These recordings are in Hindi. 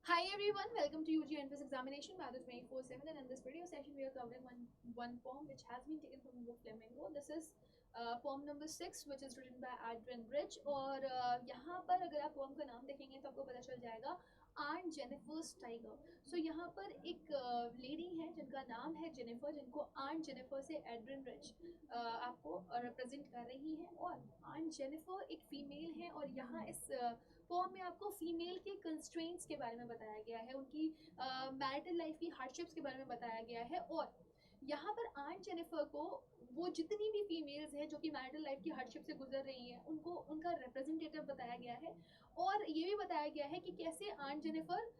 Hi everyone, welcome to UG Entrance Examination Method 24/7, and in this video session we are covering one poem which has been taken from the book Flamingo. This is poem number 6 which is written by Adrian Bridge और यहाँ पर अगर आप poem का नाम देखेंगे तो आपको पता चल जाएगा Aunt Jennifer's Tiger. So यहाँ पर एक लेडी है जिनका नाम है जेनिफर, जिनको आंट जेनिफर से एड्रियन रिच आपको रिप्रेजेंट कर रही है। और आंट जेनिफर एक फीमेल है और यहाँ इस पोम में आपको फीमेल के कंस्ट्रेंट्स के बारे में बताया गया है, उनकी मैरिटल लाइफ की हार्डशिप्स के बारे में बताया गया है। और यहाँ पर आंट जेनिफर को वो जितनी भी फीमेल्स हैं जो कि मैरिटल लाइफ की हार्डशिप से गुजर रही हैं उनको उनका रिप्रेजेंटेटिव बताया गया है। और ये भी बताया गया है कि कैसे आंट जेनिफर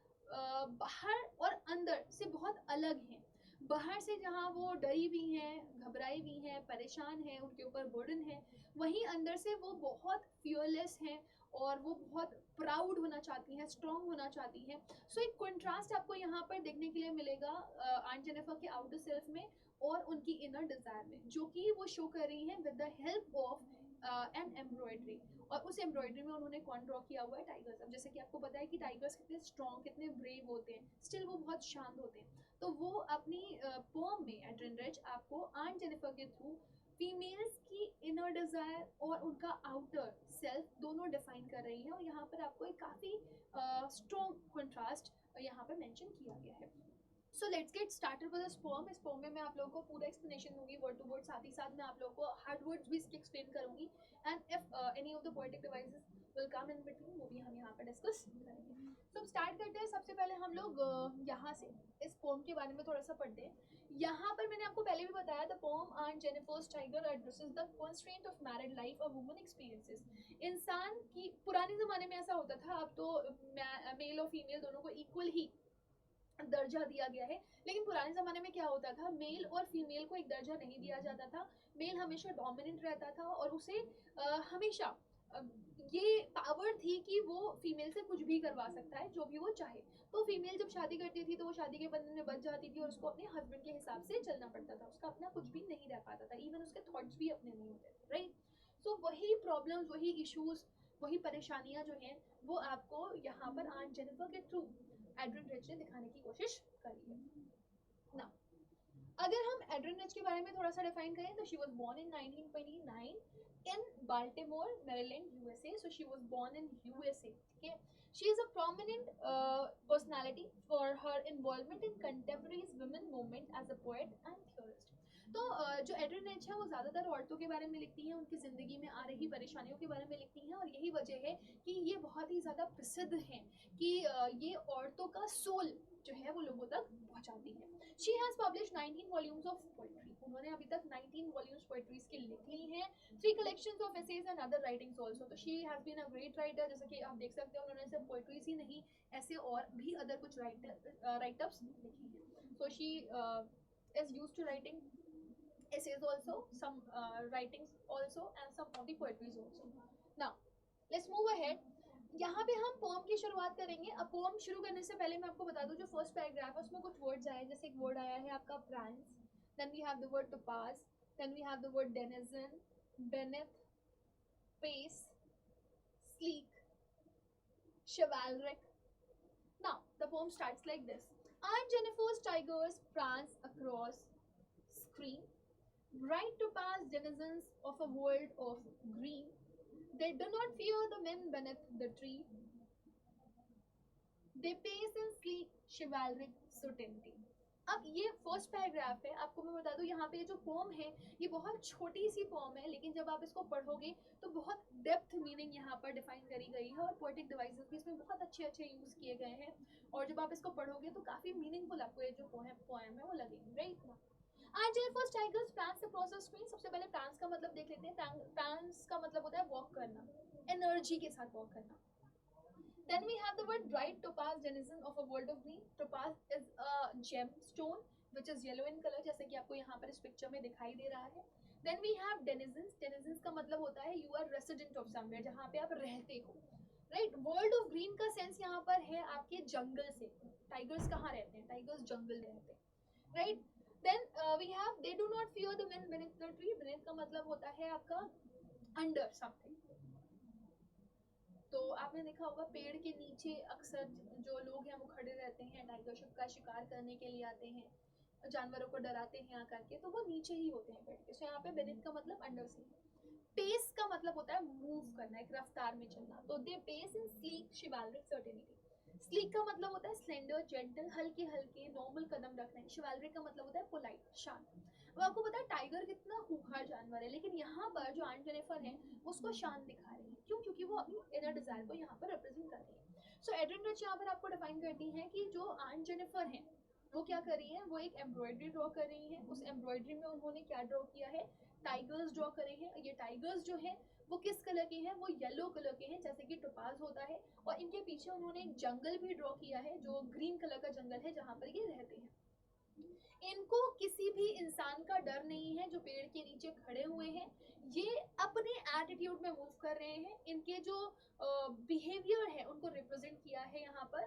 बाहर और अंदर से बहुत अलग हैं। बाहर से जहाँ वो डरी भी हैं, घबराई भी हैं, परेशान हैं, उनके ऊपर बर्डन है, वहीं अंदर से वो बहुत फियरलेस हैं और वो बहुत प्राउड होना चाहती हैं, स्ट्रॉन्ग होना चाहती हैं। सो एक कंट्रास्ट आपको यहाँ पर देखने के लिए मिलेगा आंट जेनिफर के आउटर सेल्फ में और उनकी इनर डिजायर में, जो कि वो शो कर रही हैं with the help of an embroidery. और उस एम्ब्रॉयडरी में उन्होंने कौन ड्रॉ किया हुआ है? टाइगर्स। अब जैसे कि आपको पता है कि टाइगर्स कितने स्ट्रॉन्ग, कितने ब्रेव होते हैं, स्टिल वो बहुत शांत होते हैं। तो वो अपनी पोम में एड्रियन रिच आपको आंट जेनिफर के थ्रू फीमेल्स की इनर डिजायर और उनका आउटर सेल्फ दोनों डिफाइन कर रही है। और यहाँ पर आपको एक काफ़ी स्ट्रॉन्ग कंट्रास्ट यहाँ पर मेंशन किया गया है। So let's get started with this poem. इस पोएम में मैं आप लोगों को पूरा एक्सप्लेनेशन दूंगी वर्ड टू वर्ड, साथ ही साथ मैं आप लोगों को हार्ड वर्ड्स भी इसके एक्सप्लेन करूंगी। And if any of the poetic devices will come in between, वो भी हम यहाँ पर डिस्कस करेंगे। तो स्टार्ट करते हैं। सबसे पहले हम लोग यहाँ से इस पोएम के बारे में थोड़ा सा पढ़ते हैं। यहाँ पर मैंने आपको पहले भी बताया, the poem Aunt Jennifer's tiger addresses the constraint of married life a woman experiences. इंसान की पुराने ज़माने में ऐसा होता था, अब तो मेल और फीमेल दोनों को इक्वल ही दर्जा दिया गया है। लेकिन पुराने ज़माने में क्या होता था, मेल और फीमेल को एक दर्जा नहीं दिया जाता था। मेल हमेशा डोमिनेंट रहता था और उसे हमेशा ये पावर थी कि वो फीमेल से कुछ भी करवा सकता है, जो भी वो चाहे। तो फीमेल जब शादी करती थी तो वो शादी के बंधन में बच जाती थी और उसको अपने हस्बैंड के हिसाब से चलना पड़ता था। उसका अपना कुछ भी नहीं रह पाता था, इवन उसके थॉट्स भी अपने नहीं होते थे, राइट। सो वही प्रॉब्लम्स, वही इश्यूज, वही परेशानियां जो हैं वो आपको यहाँ पर आंट जेनिफर के थ्रू एड्रियन रिच ने दिखाने की कोशिश करी है ना। अगर हम एड्रियन रिच के बारे में थोड़ा सा डिफाइन करें तो she was born in 1929 in Baltimore, Maryland, USA. So she was born in USA, ठीक है। She is a prominent personality for her involvement in contemporary women movement as a poet and theorist. तो जो एड्रियन रिच है वो ज़्यादातर औरतों के बारे में लिखती हैं, उनकी ज़िंदगी में आ रही परेशानियों के बारे में लिखती हैं। और यही वजह है कि ये बहुत ही ज़्यादा प्रसिद्ध हैं कि ये औरतों का सोल जो है वो लोगों तक पहुंचाती है। She has publish 19 volumes of poetry. उन्होंने अभी तक 19 वॉल्यूम्स पोइट्रीज की लिख ली हैं। 3 collections of essays and other writings also. तो she has been a great writer. जैसे कि आप देख सकते हैं उन्होंने सिर्फ पोइट्रीज ही नहीं, ऐसे और भी अदर कुछ राइटअप्स लिखी हैं। So she is used to writing essays also, some writings also, and some of the poetries also. Now let's move ahead. यहाँ पे हम पोम की शुरुआत करेंगे। अब पोम शुरू करने से पहले मैं आपको बता दूं, जो फर्स्ट पैराग्राफ है उसमें कुछ वर्ड्स आए। जैसे एक वर्ड आया है आपका prance, then we have the word topaz, then we have the word denizen, beneath, pace, sleek, chivalric. Now the poem starts like this. Aunt Jennifer's tigers prance across screen, bright to pass denizens of a world of green. They do not fear the men beneath the tree. They pace in sleek chivalric certainty. अब ये फर्स्ट पैराग्राफ है। आपको मैं बता दूं, यहाँ पे जो पोम है ये बहुत छोटी सी पोम है, लेकिन जब आप इसको पढ़ोगे तो बहुत डेप्थ मीनिंग यहाँ पर डिफाइन करी गई है और पोएटिक डिवाइसेस भी इसमें बहुत अच्छे अच्छे यूज किए गए हैं। और जब आप इसको पढ़ोगे तो काफी मीनिंगफुल आपको ये जो पोएम है वो लगेगी, राइट ना। आज first tigers prawns across the screen. सबसे पहले प्रांस का मतलब देख लेते हैं। प्रांस का मतलब होता है वॉक करना, एनर्जी के साथ वॉक करना। Then we have the word bright topaz, denizen of a world of green. Topaz is a gemstone which is yellow in color, जैसे कि आपको यहाँ पर इस पिक्चर में दिखाई दे रहा है। Then we have denizens. Denizens का मतलब होता है you are resident of somewhere, जहाँ पे आप रहते हो, राइट। वर्ल्ड ऑफ ग्रीन का सेंस यहाँ पर है आपके जंगल से। टाइगर्स कहाँ रहते हैं? टाइगर्स जंगल रहते हैं, right. Then we have they do not fear the men beneath the tree. beneath का मतलब होता है आपका अंडर समथिंग। तो आपने देखा होगा पेड़ के नीचे अक्सर जो लोग हैं वो खड़े रहते हैं, टाइगर का शिकार करने के लिए आते हैं, जानवरों को डराते हैं आकर के, तो वो नीचे ही होते हैं बैठ के। सो यहाँ पे बेनिथ का मतलब अंडर से। पेस का मतलब होता है मूव करना, एक रफ्तार में चलना। तो they pace in sleek chivalric certainty. Sleek का मतलब होता है स्लेंडर, जेंटल, हल्के हल्के नॉर्मल कदम रखना है। शिवालरिक का मतलब होता है पोलाइट, शांत। अब आपको पता है टाइगर कितना खूंखार जानवर है, लेकिन यहाँ पर जो आंट जेनिफर है उसको शांत दिखा रही है। क्यों? क्योंकि वो अपनी इनर डिजायर को यहाँ पर रिप्रेजेंट कर रही है। सो एड्रिन रिच यहाँ पर आपको डिफाइन करती है कि जो आंट जेनिफर है वो क्या कर रही है, वो एक एम्ब्रॉयडरी ड्रॉ कर रही है। उस एम्ब्रॉयडरी में उन्होंने क्या ड्रॉ किया है, टाइगर्स ड्रॉ करे हैं। ये टाइगर्स जो है वो किस कलर के हैं, वो येलो कलर के हैं, जैसे कि टोपाज होता है। और इनके पीछे उन्होंने एक जंगल भी ड्रॉ किया है जो ग्रीन कलर का जंगल है जहाँ पर ये रहते हैं। इनको किसी भी इंसान का डर नहीं है जो पेड़ के नीचे खड़े हुए हैं। ये अपने एटीट्यूड में मूव कर रहे हैं। इनके जो बिहेवियर है उनको रिप्रेजेंट किया है यहाँ पर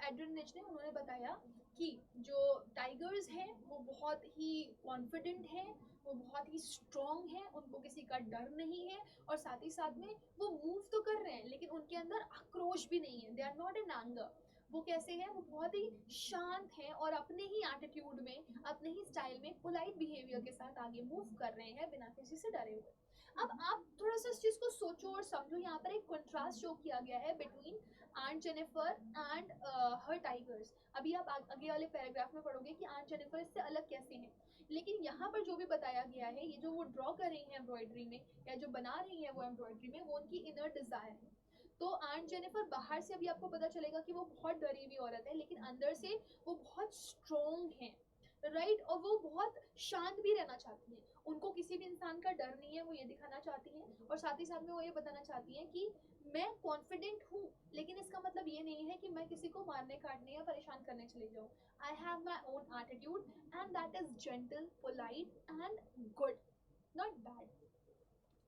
एड्रिन रिच ने। उन्होंने बताया कि जो टाइगर्स हैं वो बहुत ही कॉन्फिडेंट हैं, वो बहुत ही स्ट्रॉन्ग हैं, उनको किसी का डर नहीं है। और साथ ही साथ में वो मूव तो कर रहे हैं लेकिन उनके अंदर आक्रोश भी नहीं है। They are not in anger. वो कैसे हैं, वो बहुत ही शांत हैं और अपने ही एटीट्यूड में, अपने ही स्टाइल में, पोलाइट बिहेवियर के साथ आगे मूव कर रहे हैं बिना किसी से डरे हुए। अब आप थोड़ा सा इस चीज को सोचो और समझो। यहाँ पर एक कंट्रास्ट शो किया गया है between Aunt Jennifer and her tigers. अभी आप आगे वाले पैराग्राफ में पढ़ोगे कि आंट जेनिफर इससे अलग कैसे हैं। लेकिन यहाँ पर जो भी बताया गया है, ये जो वो ड्रॉ कर रही है एम्ब्रॉयडरी में या जो बना रही है वो एम्ब्रॉयडरी में, वो उनकी इनर डिजायर है। तो आंट जेनिफर बाहर से भी आपको पता चलेगा कि वो बहुत डरी हुई औरत है, लेकिन अंदर से वो बहुत स्ट्रॉन्ग है, राइट। और वो बहुत शांत भी रहना चाहती हैं। उनको किसी भी इंसान का डर नहीं है, वो ये दिखाना चाहती हैं। और साथ ही साथ में वो ये बताना चाहती हैं कि मैं कॉन्फिडेंट हूँ, लेकिन इसका मतलब ये नहीं है कि मैं किसी को मारने काटने या परेशान करने चली जाऊँ। I have my own attitude and that is gentle, polite and good, not bad.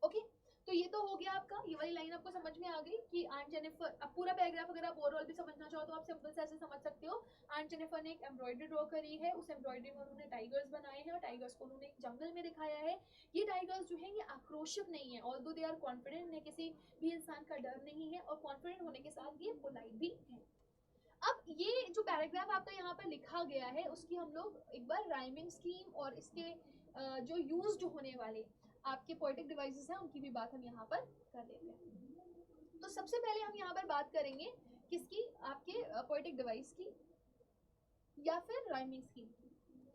Okay, तो ये तो हो गया आपका। ये वाली लाइन आपको समझ में आ गई कि आंट जेनिफर। अब पूरा पैराग्राफ अगर आप ओवरऑल भी समझना चाहो तो आप सिंपल से ऐसे समझ सकते हो। आंट जेनिफर ने एक एम्ब्रॉयडरी ड्रॉ करी है, उस एम्ब्रॉयडरी में उन्होंने टाइगर्स बनाए हैं और टाइगर्स को उन्होंने एक जंगल में दिखाया है। ये टाइगर्स जो है ये आक्रोशित नहीं है, ऑल्दो दे आर कॉन्फिडेंट, इन्हें किसी भी इंसान का डर नहीं है और कॉन्फिडेंट होने के साथ ये पोलाइट भी है। अब ये जो पैराग्राफ आपका यहाँ पर लिखा गया है उसकी हम लोग एक बार राइमिंग स्कीम और इसके जो यूज्ड होने वाले आपके पोएटिक डिवाइसेस हैं उनकी भी बात हम यहाँ पर कर लेते हैं। तो सबसे पहले हम यहाँ पर बात करेंगे किसकी, आपके पोएटिक डिवाइस की या फिर राइमिंग स्कीम की।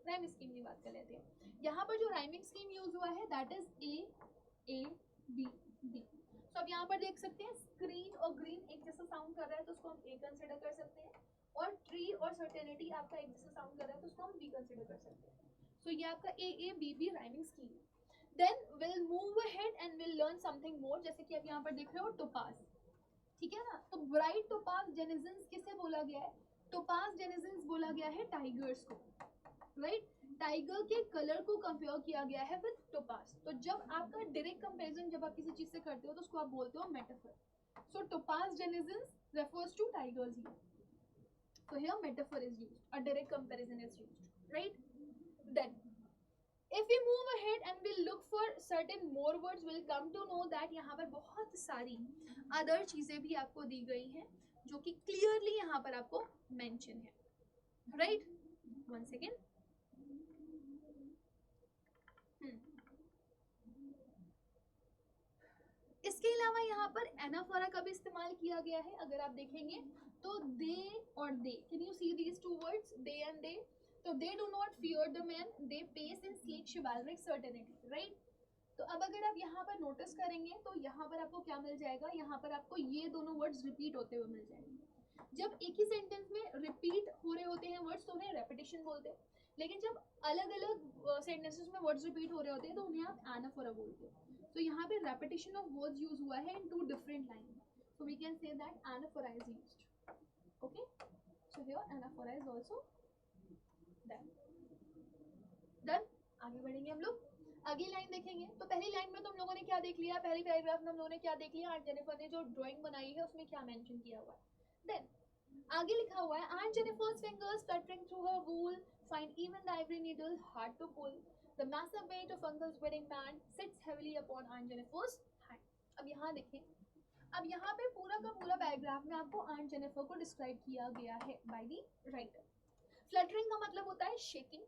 राइमिंग स्कीम की बात कर लेते हैं। यहाँ पर जो राइमिंग स्कीम यूज हुआ है that is A B D. तो अब यहाँ पर देख सकते हैं स्क्रीन और ग्रीन एक जैसा साउंड कर रहा है तो उसको हम ए कंसिडर कर सकते हैं, और ट्री और सर्टेनिटी आपका एक जैसा साउंड कर रहा है तो उसको हम बी कंसिडर कर सकते हैं। सो ये आपका A B B rhyming scheme. Then will move ahead and will learn something more. जैसे कि अब यहाँ पर देख रहे हो टोपाज, ठीक है ना। तो ब्राइट टोपाज जेनिजन्स किसे बोला गया है, टोपाज जेनिजन्स बोला गया है टाइगर्स को, राइट। टाइगर के कलर को कंपेयर किया गया है विद टोपाज। तो जब आपका डायरेक्ट कंपैरिजन जब आप किसी चीज से करते हो तो उसको आप बोलते हो metaphor. So topaz denizens refers to tigers here. So here metaphor is used, a direct comparison is used, right? Then if we move ahead and we'll look for certain more words, we'll come to know that यहाँ पर बहुत सारी अदर चीजें भी आपको दी गई हैं जो कि क्लियरली यहाँ पर आपको मेंशन है, राइट। One second. इसके अलावा यहाँ पर एनाफोरा का भी इस्तेमाल किया गया है। अगर आप देखेंगे तो दे और they, can you see these two words they and they. तो they do not fear the man, they pace in sleek chivalric certainty, right. तो अब अगर आप यहाँ पर नोटिस करेंगे तो यहाँ पर आपको क्या मिल जाएगा, यहाँ पर आपको ये दोनों वर्ड्स रिपीट होते हुए मिल जाएंगे। जब एक ही सेंटेंस में रिपीट हो रहे होते हैं वर्ड्स तो उन्हें रेपिटेशन बोलते हैं, लेकिन जब अलग अलग सेंटेंसेस में वर्ड्स रिपीट हो रहे होते हैं तो उन्हें आप एनाफोरा बोलते हो। तो यहाँ पे रेपिटेशन ऑफ वर्ड्स यूज हुआ है in two different line, so we can say that anaphora is used, okay. So here anaphora is also done. आगे बढ़ेंगे हम लोग, अगली लाइन देखेंगे। तो पहली लाइन में तो हम लोगों ने क्या देख लिया, पहली पैराग्राफ में हम लोगों ने क्या देख लिया, आंट जेनिफर ने जो ड्राइंग बनाई है उसमें क्या मेंशन किया हुआ है। देन आगे लिखा हुआ है Aunt Jennifer's fingers fluttering through her wool find even the ivory needle hard to pull. The massive weight of uncle's wedding band sits heavily upon Aunt Jennifer's hand. अब यहाँ देखें, अब यहाँ पे पूरा का पूरा पैराग्राफ में आपको आंट जेनिफर को डिस्क्राइब किया गया है बाय द राइटर। फ्लटरिंग का मतलब होता है शेकिंग।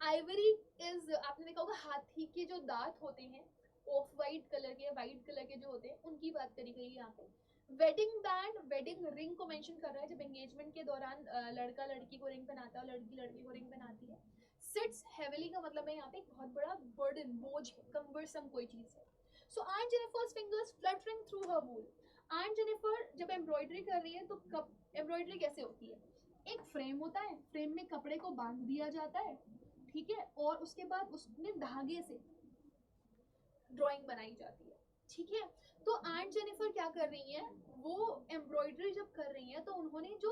आइवरी इज, आपने देखा होगा हाथी के जो दांत होते हैं ऑफ वाइट कलर के, वाइट कलर के जो होते हैं, उनकी बात करी गई है यहाँ पे। वेडिंग बैंड वेडिंग रिंग को मेंशन कर रहा है, जब एंगेजमेंट के दौरान लड़का लड़की को रिंग पहनाता है और लड़की लड़के को रिंग पहनाती है। सिट्स हेविली का मतलब है यहाँ पे एक बहुत बड़ा बर्डन, बोझ है, कम्बरसम कोई चीज है। So aunt Jennifer's fingers fluttering through her wool. Aunt Jennifer जब एम्ब्रॉयडरी कर रही है तो कब एम्ब्रॉयडरी कैसे होती है, एक फ्रेम होता है, फ्रेम में कपड़े को बांध दिया जाता है, ठीक है, और उसके बाद उसमें धागे से ड्राइंग बनाई जाती है, ठीक है। तो आंट जेनिफर क्या कर रही हैं, वो एम्ब्रॉयडरी जब कर रही हैं तो उन्होंने जो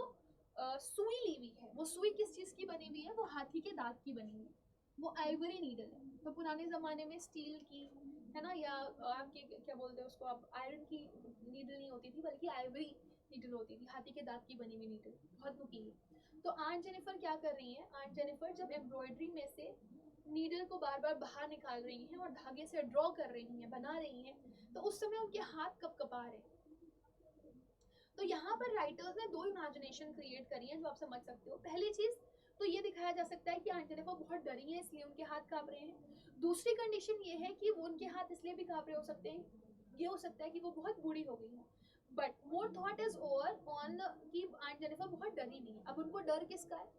सुई ली हुई है, वो सुई किस चीज की बनी हुई है, वो हाथी के दांत की बनी हुई है, वो आइवरी नीडल है। तो पुराने जमाने में स्टील की, है ना, या आपके क्या बोलते हैं उसको आप, आयरन की नीडल नहीं होती थी बल्कि आइवरी नीडल होती थी, हाथी के दांत की बनी हुई नीडल, बहुत नुकीली। तो आंट जेनिफर क्या कर रही हैं, आंट जेनिफर जब एम्ब्रॉयडरी में से नीडल को बार बार बाहर निकाल रही हैं और धागे से ड्रॉ कर रही हैं, बना रही हैं, तो उस समय उनके हाथ कपकपा रहे हैं। तो यहाँ पर राइटर्स ने दो इमेजिनेशन क्रिएट करी है जो आप समझ सकते हो। पहली चीज तो ये दिखाया जा सकता है कि आंट जेनिफर बहुत डरी है इसलिए उनके हाथ कांप रहे हैं। दूसरी कंडीशन ये है कि वो उनके हाथ इसलिए भी कांप रहे हो सकते हैं, ये हो सकता है कि वो बहुत बूढ़ी हो गई है। But more thought is over on कि आंट जेनिफर बहुत डरी नहीं है। अब उनको डर किसका है?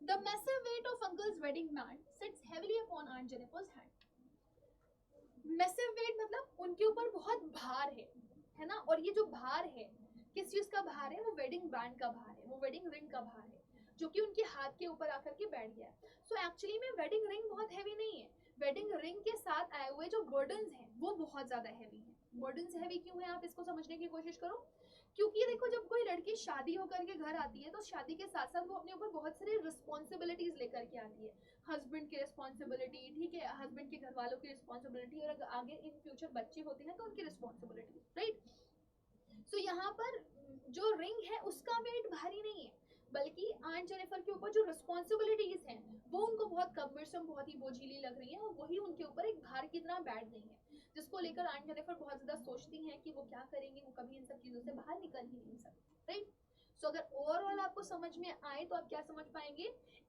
The massive weight of uncle's wedding band sits heavily upon Aunt Jennifer's hand. Massive weight मतलब उनके ऊपर बहुत भार है ना, और ये जो भार है किस चीज का भार है, वो वेडिंग बैंड का भार है, वो वेडिंग रिंग का भार है, जो कि उनके हाथ के ऊपर आकर के बैठ गया है। सो एक्चुअली में वेडिंग रिंग बहुत हैवी नहीं है, वेडिंग रिंग के साथ आए हुए जो बर्डन्स हैं वो बहुत ज्यादा हैवी है। बर्डन्स हैवी क्यों है, आप इसको समझने की कोशिश करो। क्योंकि देखो जब कोई लड़की शादी होकर के घर आती है तो शादी के साथ साथ वो अपने ऊपर बहुत सारी रिस्पॉन्सिबिलिटीज लेकर के आती है। हस्बैंड की रिस्पॉन्सिबिलिटी, ठीक है, हस्बैंड के घर वालों की रिस्पॉन्सिबिलिटी, और अगर आगे इन फ्यूचर बच्चे होते हैं तो उनकी रिस्पॉन्सिबिलिटी, राइट। सो यहाँ पर जो रिंग है उसका वेट भारी नहीं है, बल्कि आंट जेनिफर के ऊपर जो रिस्पॉन्सिबिलिटीज हैं वो उनको बहुत कम्बरसम, बहुत ही बोझिली लग रही है, और वही उनके ऊपर एक भार की तरह बैठ गई है, जिसको लेकर आंट जेनिफर बहुत ज्यादा सोचती हैं कि वो क्या करेंगी, वो कभी इन सब चीजों से बाहर निकल ही नहीं सकती, राइट। सो अगर ओवरऑल आपको समझ में आए तो आप क्या समझ पाएंगे,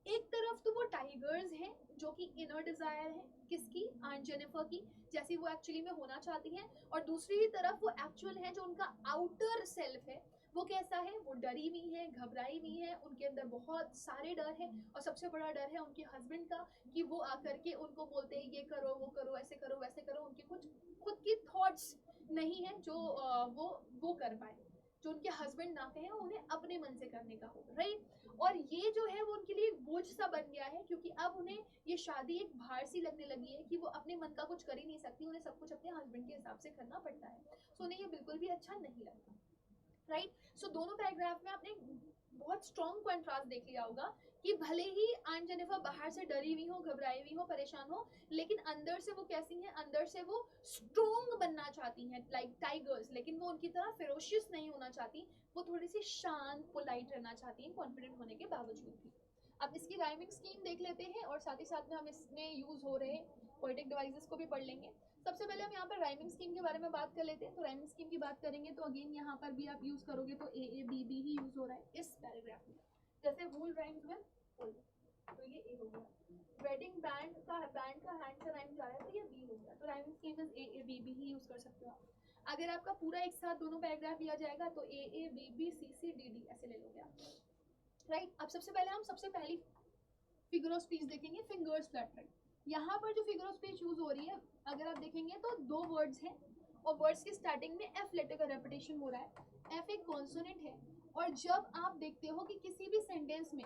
एक तरफ तो वो टाइगर्स हैं जो कि इनर डिजायर है किसकी, आंट जेनिफर की, जैसी वो एक्चुअली में होना चाहती हैं, और दूसरी तरफ वो एक्चुअल है जो उनका आउटर सेल्फ है, वो कैसा है, वो डरी हुई है, घबराई हुई है, उनके अंदर बहुत सारे डर है, और सबसे बड़ा डर है उनके हस्बैंड का कि वो आकर के उनको बोलते हैं ये करो वो करो ऐसे करो वैसे करो, उनके कुछ खुद की थॉट्स नहीं है जो वो कर पाए, जो उनके हस्बैंड ना कहें उन्हें अपने मन से करने का हो, राइट। और ये जो है वो उनके लिए बोझ सा बन गया है, क्योंकि अब उन्हें ये शादी एक भार सी लगने लगी है कि वो अपने मन का कुछ कर ही नहीं सकती, उन्हें सब कुछ अपने हस्बैंड के हिसाब से करना पड़ता है। सो उन्हें ये बिल्कुल भी अच्छा नहीं लगता, राइट। सो दोनों पैराग्राफ में आपने बहुत स्ट्रॉन्ग कंट्रास्ट देख लिया होगा कि भले ही आंट जेनिफर बाहर से डरी हुई हो, घबराई हुई हो, परेशान हो, लेकिन अंदर से वो कैसी हैं, अंदर से वो स्ट्रॉन्ग बनना चाहती हैं लाइक टाइगर्स, लेकिन वो उनकी तरह फेरोशियस नहीं होना चाहती, वो थोड़ी सी शांत पोलाइट रहना चाहती हैं कॉन्फिडेंट होने के बावजूद भी। अब इसकी राइमिंग स्कीम देख लेते हैं और साथ ही साथ में हम इसमें यूज हो रहे पोएटिक डिवाइसेस को भी पढ़ लेंगे। सबसे पहले हम यहाँ पर राइमिंग स्कीम के बारे में बात कर लेते हैं। तो राइमिंग स्कीम की बात करेंगे तो अगेन यहाँ पर भी आप यूज करोगे तो ए ए बी बी ही यूज हो रहा है इस पैराग्राफ में, जैसे वूल राइम्स विद फुल, तो ये ए हो गया। वेडिंग बैंड का हैंड से राइम जा रहा है तो ये बी हो गया, तो rhyming scheme is A A B B ही यूज कर सकते हो आप। अगर आपका पूरा एक साथ दोनों पैराग्राफ लिया जाएगा तो A A B B C C D D ऐसे ले लोगे आप, राइट। अब सबसे पहले हम सबसे पहली फिगर ऑफ स्पीच देखेंगे, फिंगर्स फ्लटरिंग। यहाँ पर जो फिगर ऑफ स्पीच यूज हो रही है अगर आप देखेंगे तो दो वर्ड्स हैं, और वर्ड्स की स्टार्टिंग में एफ लेटर का रेपिटेशन हो रहा है। एफ एक कॉन्सोनेंट है, और जब आप देखते हो कि किसी भी सेंटेंस में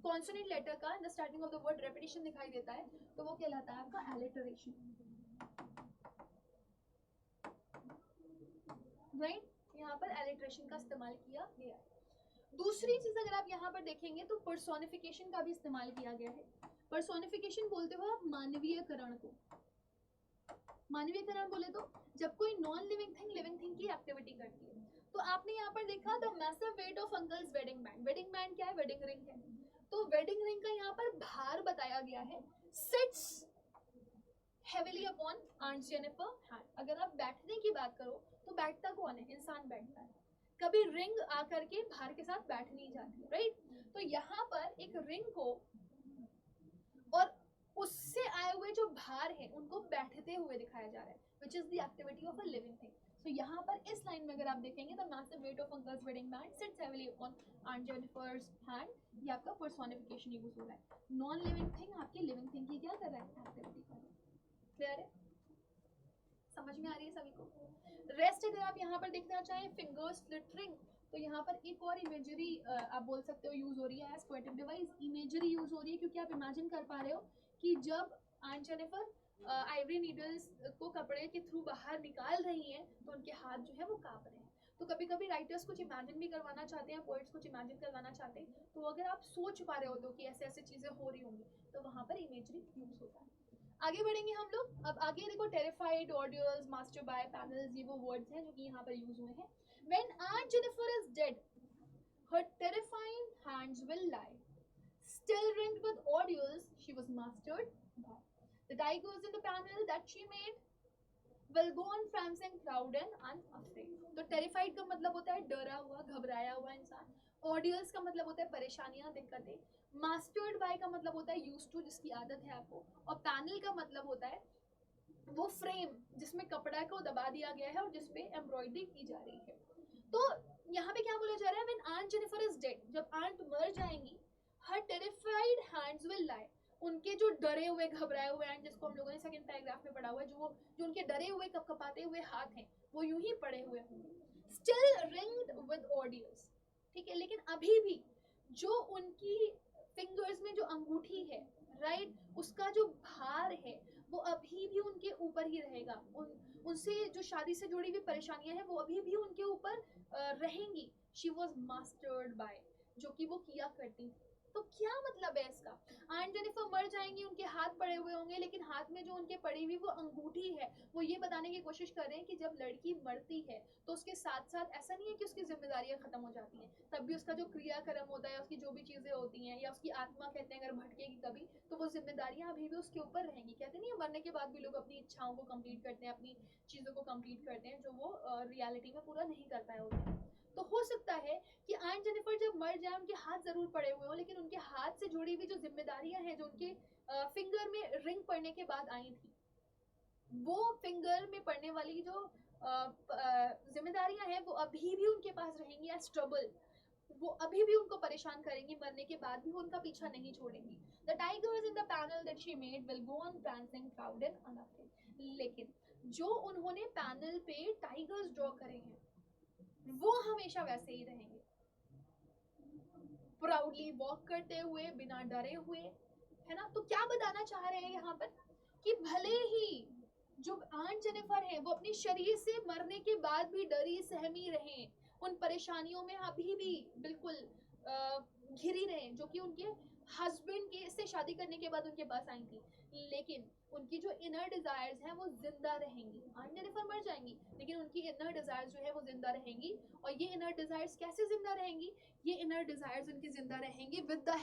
कॉन्सोनेंट लेटर का in the starting of the word repetition दिखाई देता है तो वो कहलाता है आपका एलिटरेशन, राइट। यहाँ पर एलिटरेशन का इस्तेमाल किया गया है। दूसरी चीज अगर आप यहाँ पर देखेंगे तो पर्सोनिफिकेशन का भी इस्तेमाल किया गया है। पर्सोनिफिकेशन बोलते हो आप मानवीयकरण को। मानवीयकरण बोले तो जब कोई नॉन लिविंग थिंग की एक्टिविटी करती है। तो आपने यहाँ पर देखा the massive weight of uncle's wedding band. Wedding band क्या है, वेडिंग रिंग है। तो वेडिंग रिंग का यहाँ पर भार बताया गया है, seats heavily upon Aunt Jennifer hand. अगर आप बैठने की बात करो तो बैठता कौन है? इंसान बैठता है, कभी रिंग आकर के भार के साथ बैठ नहीं जाती, राइट? तो यहाँ पर एक रिंग को और उससे आए हुए जो भार है उनको बैठते हुए दिखाया जा रहा है, which is the activity of a living thing. तो यहाँ पर इस लाइन में अगर आप देखेंगे the massive weight of uncle's wedding band sits heavily upon Aunt Jennifer's hand, ये आपका पर्सोनिफिकेशन यूज हो रहा है. नॉन लिविंग थिंग आपकी लिविंग थिंग की क्या कर रहा है? एक्टिविटी कर रहा है. क्लियर है? समझ में आ रही है सभी को? रेस्ट अगर आप यहाँ पर देखना चाहें, फिंगर्स फ्लिटरिंग, तो यहाँ पर एक और इमेजरी आप बोल सकते हो यूज हो रही है as poetic device. Imagery use हो रही है क्योंकि आप इमेजिन कर पा रहे हो कि जब आंट जेनिफर आइवरी नीडल्स को कपड़े के थ्रू बाहर निकाल रही हैं तो उनके हाथ जो है वो कांप रहे हैं. तो कभी कभी राइटर्स कुछ इमेजिन भी करवाना चाहते हैं, पोएट्स कुछ इमेजिन करवाना चाहते हैं, तो अगर आप सोच पा रहे हो तो कि ऐसे ऐसे चीजें हो रही होंगी तो वहां पर इमेजरी यूज होता है. आगे बढ़ेंगे हम लोग. अब आगे देखो, टेरिफाइड, ऑडियल्स, मास्टर बाय, पैनल्स, ये वो वर्ड्स हैं जो कि यहाँ पर यूज हुए हैं. When Aunt Jennifer is dead, her terrifying hands will lie. Still ringed with ordeals, she was mastered by. The tigers in the panel that she made will go on prancing proud and unafraid. तो terrified का मतलब होता है डरा हुआ, घबराया हुआ इंसान. ऑडियल्स का मतलब होता है परेशानियां, दिक्कतें. मास्टर्ड बाय का मतलब होता है यूज टू, जिसकी आदत है आपको. और पैनल का मतलब होता है वो फ्रेम जिसमें कपड़ा को दबा दिया गया है और जिसपे एम्ब्रॉयडरी की जा रही है. तो यहाँ पे क्या बोला जा रहा है? When Aunt Jennifer is dead, जब आंट मर जाएंगी, her terrified hands will lie. उनके जो डरे हुए घबराए हुए हैं, जिसको हम लोगों ने सेकंड पैराग्राफ में पढ़ा हुआ है, जो उनके डरे हुए कपकपाते हुए हाथ हैं वो यूं ही पड़े हुए होंगे. Still ringed with ordeals. ठीक है, लेकिन अभी भी जो उनकी फिंगर्स में जो अंगूठी है, राइट, उसका जो भार है वो अभी भी उनके ऊपर ही रहेगा. उनसे जो शादी से जुड़ी हुई परेशानियां हैं वो अभी भी उनके ऊपर रहेंगी. शी वॉज मास्टर्ड बाय, जो कि वो किया करती थी. तो क्या मतलब है इसका? आंट जेनिफर मर जाएंगी, उनके हाथ पड़े हुए होंगे, लेकिन हाथ में जो उनके पड़ी हुई वो अंगूठी है, वो ये बताने की कोशिश कर रहे हैं कि जब लड़की मरती है तो उसके साथ साथ ऐसा नहीं है कि उसकी जिम्मेदारियां खत्म हो जाती हैं, तब भी उसका जो क्रियाक्रम होता है, उसकी जो भी चीजें होती हैं, या उसकी आत्मा कहते हैं अगर भटकेगी कभी, तो वो जिम्मेदारियां अभी भी उसके ऊपर रहेंगी. कहते नहीं है मरने के बाद भी लोग अपनी इच्छाओं को कंप्लीट करते हैं, अपनी चीजों को कंप्लीट करते हैं जो वो रियलिटी में पूरा नहीं कर पाए होते हैं. तो हो सकता है कि आंट जेनिफर जब मर जाए उनके हाथ जरूर पड़े हुए हों, लेकिन उनके हाथ से जुड़ी हुई जो जिम्मेदारियां हैं, जो उनके फिंगर में रिंग पड़ने के बाद आई थी, वो फिंगर में पड़ने वाली जो जिम्मेदारियां हैं वो अभी भी उनके पास रहेंगी एज ट्रबल. वो अभी भी उनको परेशान करेंगी, मरने के बाद भी उनका पीछा नहीं छोड़ेंगी. The tigers in the panel that she made will go on prancing proud and unafraid. लेकिन जो उन्होंने पैनल पे टाइगर्स ड्रॉ करे हैं वो हमेशा वैसे ही रहेंगे, प्राउडली वॉक करते हुए, बिना डरे हुए, है ना. तो क्या बताना चाह रहे हैं यहाँ पर कि भले ही जो आंट जेनिफर है वो अपने शरीर से मरने के बाद भी डरी सहमी रहे, उन परेशानियों में अभी भी बिल्कुल घिरी रहे जो कि उनके हस्बैंड के से शादी करने के बाद उनके पास आई थी, लेकिन उनकी जो इनर डिजायर्स हैं वो जिंदा रहेंगी. आंट जेनिफर मर जाएंगी लेकिन उनकी इनर डिजायर्स जो है वो जिंदा रहेंगी. और ये इनर डिजायर्स कैसे जिंदा रहेंगी? ये इनर डिजायर्स उनकी जिंदा रहेंगी with the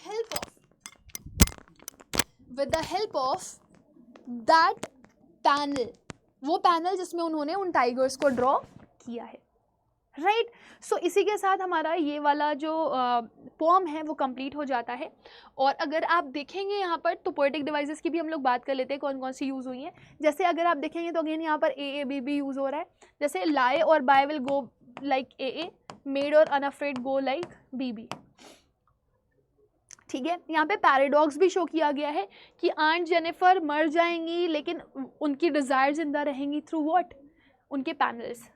help of that panel, वो पैनल जिसमें उन्होंने उन टाइगर्स को ड्रॉ किया है, राइट. सो इसी के साथ हमारा ये वाला जो पोम है वो कंप्लीट हो जाता है. और अगर आप देखेंगे यहाँ पर तो पोएटिक डिवाइसेस की भी हम लोग बात कर लेते हैं कौन कौन सी यूज़ हुई हैं. जैसे अगर आप देखेंगे तो अगेन यहाँ पर ए बी बी यूज़ हो रहा है. जैसे लाई और by will go like A, made और unafraid go like B B. ठीक है, यहाँ पे पैराडॉक्स भी शो किया गया है कि आंट जेनिफर मर जाएंगी लेकिन उनकी डिज़ायर जिंदा रहेंगी थ्रू व्हाट? उनके पैनल्स.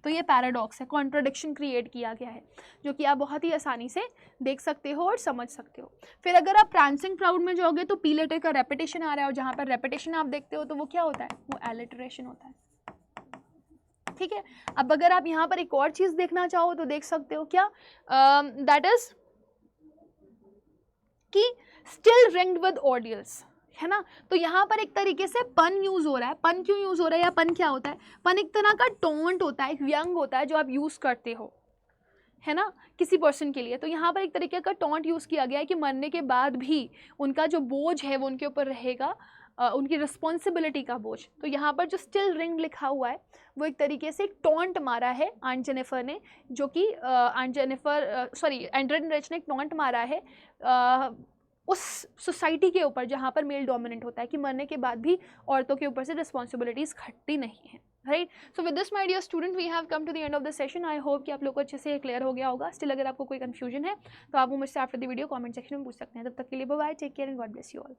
तो ये पैराडॉक्स है, कॉन्ट्राडिक्शन क्रिएट किया गया है जो कि आप बहुत ही आसानी से देख सकते हो और समझ सकते हो. फिर अगर आप prancing proud में जाओगे तो पी लेटर का रेपिटेशन आ रहा है, और जहाँ पर रेपिटेशन आप देखते हो तो वो क्या होता है? वो एलिटरेशन होता है. ठीक है, अब अगर आप यहाँ पर एक और चीज़ देखना चाहो तो देख सकते हो क्या, दैट इज कि स्टिल रिंग्ड विद ऑडियल्स, है ना. तो यहाँ पर एक तरीके से पन यूज़ हो रहा है. पन क्यों यूज़ हो रहा है, या पन क्या होता है? पन एक तरह का टोंट होता है, एक व्यंग होता है जो आप यूज़ करते हो, है ना, किसी पर्सन के लिए. तो यहाँ पर एक तरीके का टोंट यूज़ किया गया है कि मरने के बाद भी उनका जो बोझ है वो उनके ऊपर रहेगा, उनकी रिस्पॉन्सिबिलिटी का बोझ। तो यहाँ पर जो स्टिल रिंग लिखा हुआ है वो एक तरीके से टॉन्ट मारा है आंट जेनिफर ने, जो कि एंड्रेन रिच ने एक टॉन्ट मारा है उस सोसाइटी के ऊपर जहाँ पर मेल डोमिनेंट होता है, कि मरने के बाद भी औरतों के ऊपर से रिस्पॉन्सिबिलिटीज़ घटती नहीं हैं, right. So with this my dear student we have come to the end of the session. I hope कि आप लोग को अच्छे से क्लियर हो गया होगा। स्टिल अगर आपको कोई कंफ्यूजन है तो आप वो मुझसे after the video comment section में पूछ सकते हैं। तब तक के लिए bye bye, take care and God bless you all.